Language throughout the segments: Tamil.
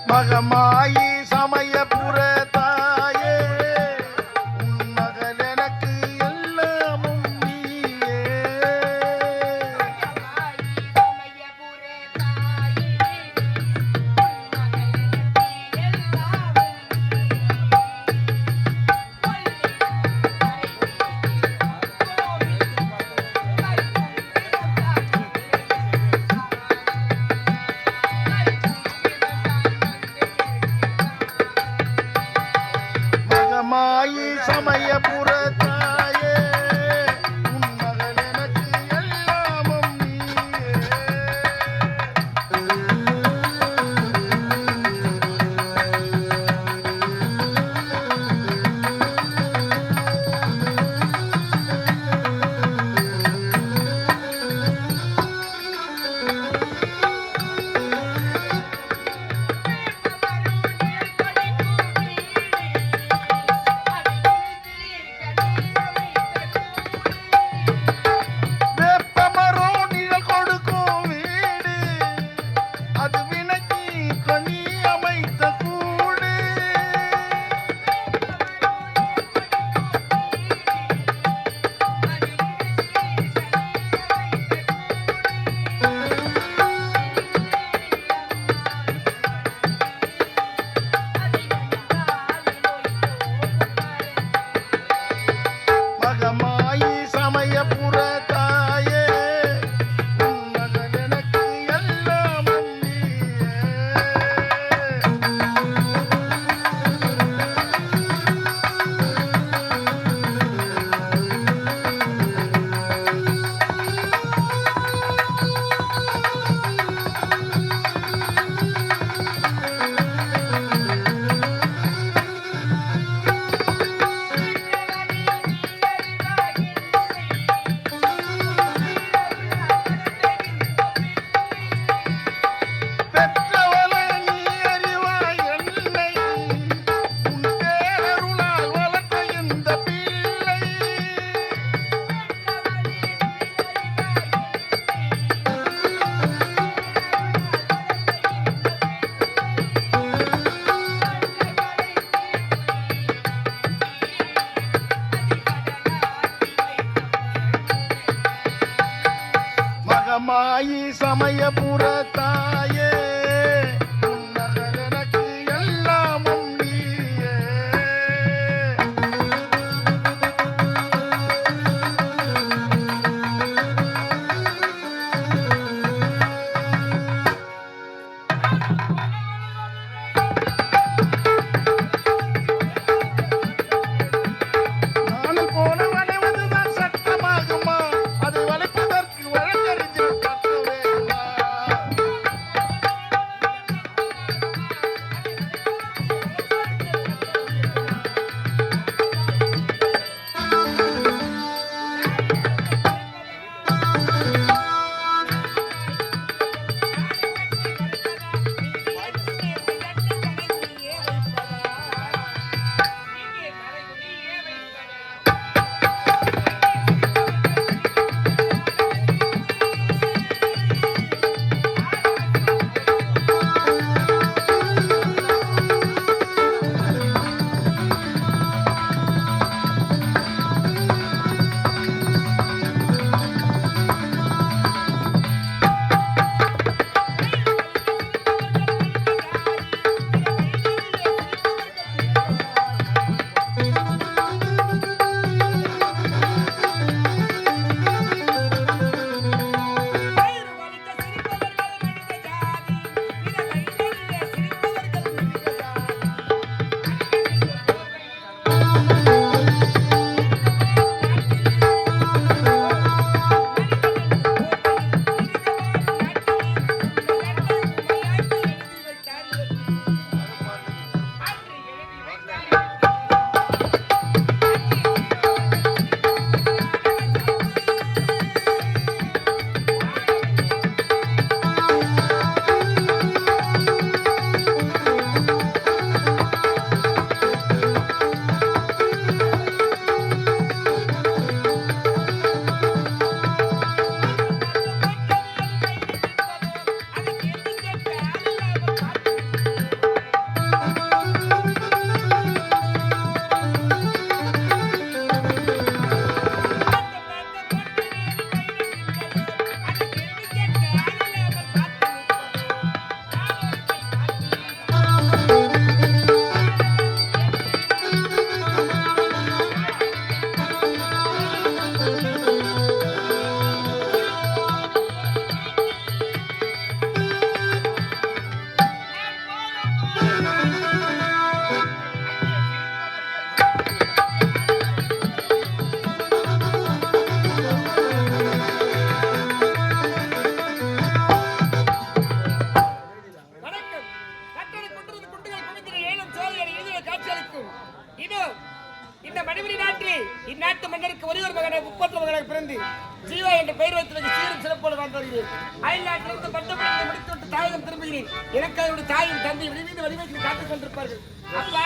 மகமாயி சமயபுர தாயே உன் மகள் எனக்கு எல்லாமும் நீயே. மகமாயி சமயபுர தாயே உன் மகள் எனக்கு எல்லாமும் நீயே. வேப்பமரம் நிழல் கொடுக்கும் வீடு, அது வினைக்கு கனி அமைத்த கூடு. மகமாயி சமயபுர தாயே உன் மகள் எனக்கு எல்லாமும் நீயே. பெற்றவளே நீ அறிவாய் என்னை, உன் பேரருளால் வளர்த்த இந்த பிள்ளை. மகமாயி சமயபுர தாயே உன் மகள் எனக்கு எல்லாமும் நீயே. நானும் போல வளைவதுதான் சட்டமாகுமா? அதை வளைப்பதற்கு வழக்கறிஞர் கற்க வேண்டுமா? மகனாக பிறந்து ஜீவா என்ற பெயர் வைத்ததற்கு சீரும் சிறப்போடு வாழ்ந்து வருகிறேன். அயல்நாட்டிலிருந்து பட்டப்படிப்பை முடித்துவிட்டு தாயகம் திரும்புகிறேன். எனக்கு அவருடைய தாயும் தந்தை விளைவித்து வடிவத்தில் காத்துக் கொண்டிருப்பார்கள். அப்பா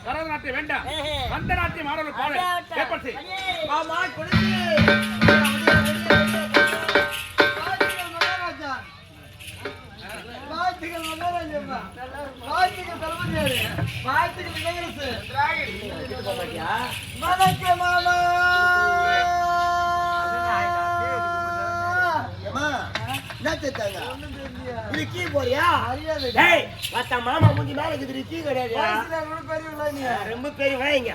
பரதநாட்டியம் வேண்டாம், அந்த நாட்டியம் ஆடல் பாடு ஏற்பட்டு ஆமா கொடுத்து வாழ்த்துக்கள் மகாராஜா, வாழ்த்துக்கள் தளபதியாரு, வாழ்த்துக்கள் இளவரசு, வணக்கம் மாமா. மாமா மூஞ்சி மேல கீ கிடையாது, ரொம்ப பெரிய வாங்க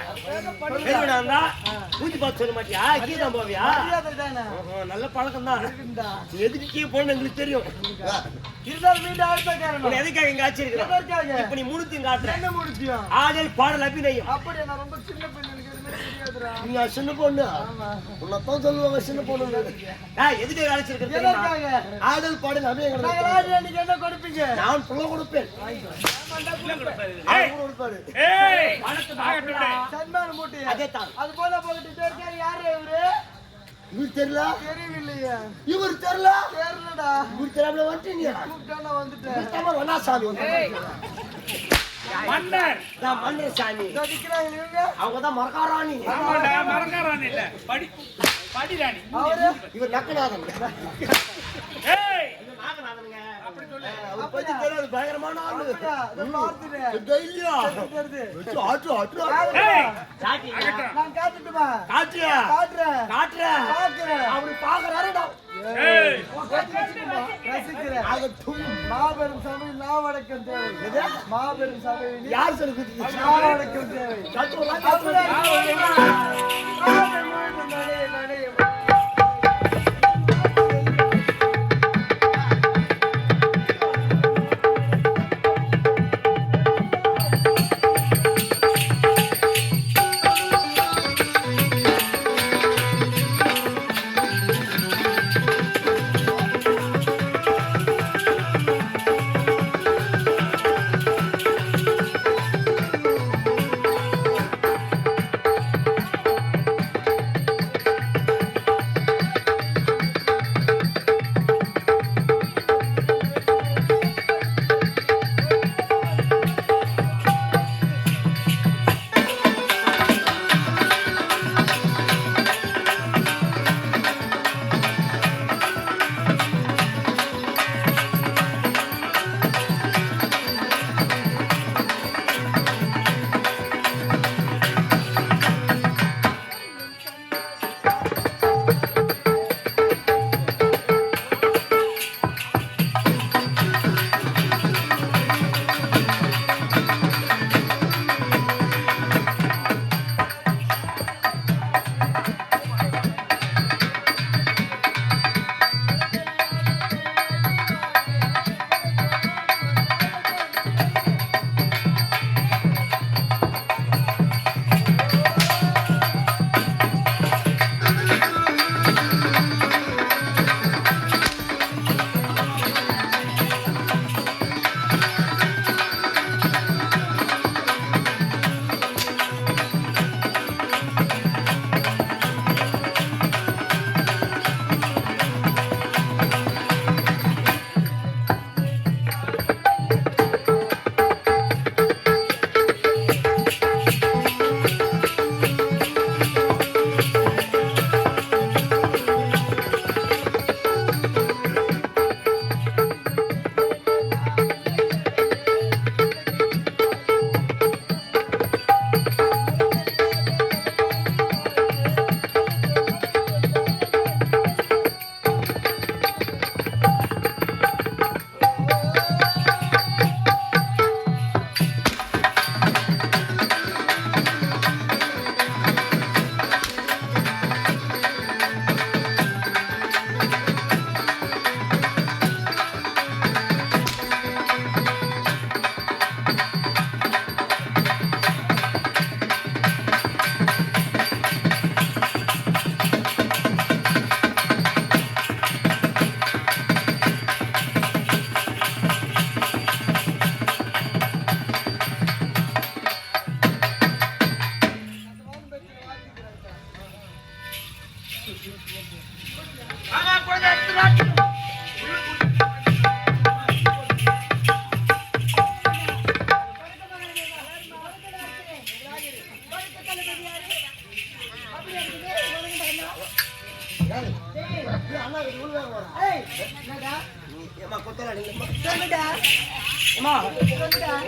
மூஞ்சி பார்த்து சொல்ல மாட்டியா, கீ தான் போவியா? நல்ல பழக்கம் தான், எதுக்கு கீ போன எங்களுக்கு தெரியும். எதுக்காக இங்க ஆச்சு இருக்கிறேன், இப்ப நீ முடித்தையும் காட்டுறேன், ஆடல் பாடல் அபிநயம். அப்படி நான் ரொம்ப சின்ன பொண்ணு, நீங்க சின்ன பொண்ணு உன்னதான் சொல்லுவாங்க, சின்ன பொண்ணு எதுக்கு அழைச்சிருக்கேன், ஆடல் பாடல் அபிநயம். என்ன கொடுப்பீங்க? நான் சொல்ல கொடுப்பேன், சன்மானம் அதே தான். அது போல போட்டுட்டு இருக்காரு. யாரு இவரு? இவர் தெரியல. தெரியவில்லையே. இவர் தெரியல. தெரியலடா. இவர் தெரியாமல வந்துட்டீங்க. கூப்பிட்டானே வந்துட்டேன். தம வனா சாமி. மன்னர். நான் மன்னர் சாமி. நிக்கிறாங்க இவங்க. அவங்க தான் மரகாராணி. ஆமாடா, மரக்காராணி இல்ல. படிராணி. அவரு இவர் நக்கநாதன். ஏய், நாகநாதனுங்க. அப்படி சொல்லு. அவர் பத்தி தெரியாது, பயங்கரமான ஆளு. அப்படியா? இதை பார்த்துட்டேன். தைரியா. தெரியுது. வெச்சு ஆட்டு ஆட்டு. ஏய், சாட்டி. அகற்றா. நான் காட்டுட்டுமா? காட்டியா. காட்டுறேன். காட்டுற. பார்க்கிறேன். அவரு பாக்குறாருடா. ஏய், ரசிக்கிறேன். ஆகட்டும். மாபெரும் சபையில் நாவடக்கம் தேவை. எது? மாபெரும் சபையில் யார் சொல்லி கொடுத்தது? நாவடக்கம் தேவை. கட்டுவலாம் அப்படியே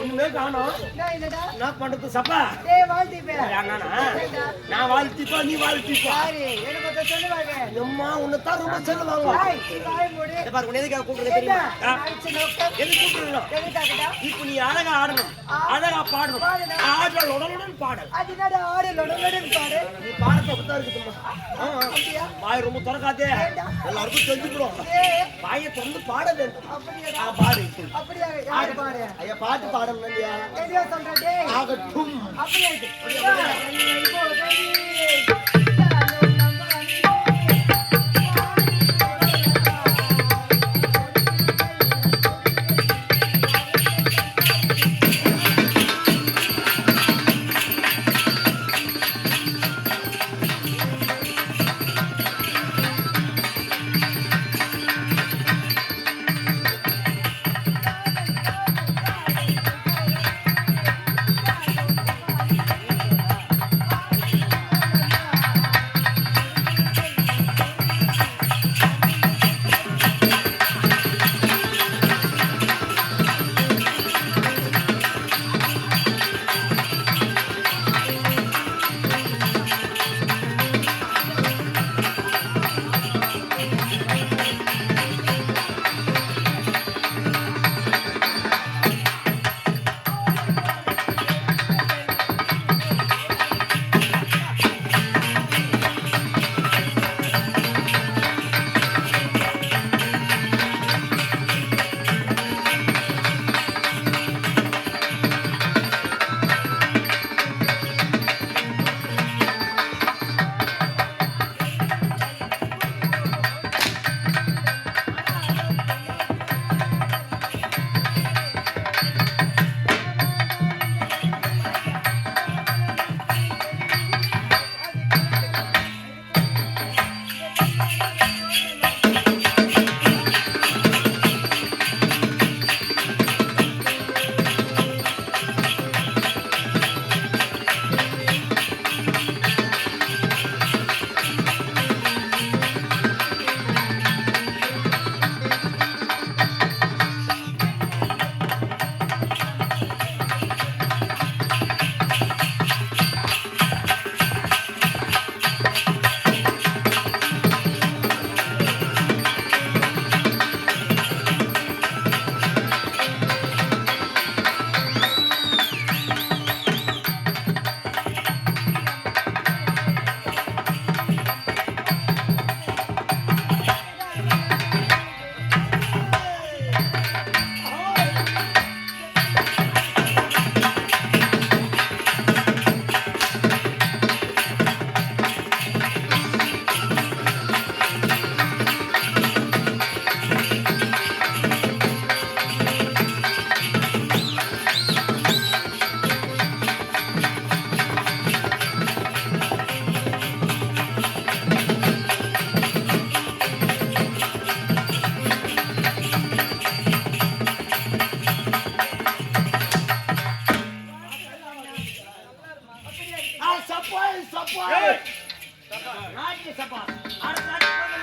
ஒண்ணுமே காணோம். என்ன பண்றது சப்பா? நான் வாழ்த்திப்பா, நீ வாழ்த்திப்பா. அம்மா உன்னைத்தான் ரொம்ப சொல்லுவாங்க. பாரு, உன்னை எதுக்காக கூப்பிடுறது தெரியுமா? எது கூப்பிடுறோம்? இப்ப நீ அழகா ஆடணும், அழகா பாடணும். ஆடல் உடனுடன் பாடல். நீ பாடத்தை அப்படித்தான் இருக்குதுமா. வாய் ரொம்ப திறக்காதே, எல்லாருக்கும் தெரிஞ்சுக்கிறோம். வாயை திறந்து பாட வேண்டும். பாடு ஐயா, பாட்டு பாடணும் இல்லையா? ஆகட்டும். ஏய் சப்பா ஏய் நாட்டிய சப்பா அடுத்த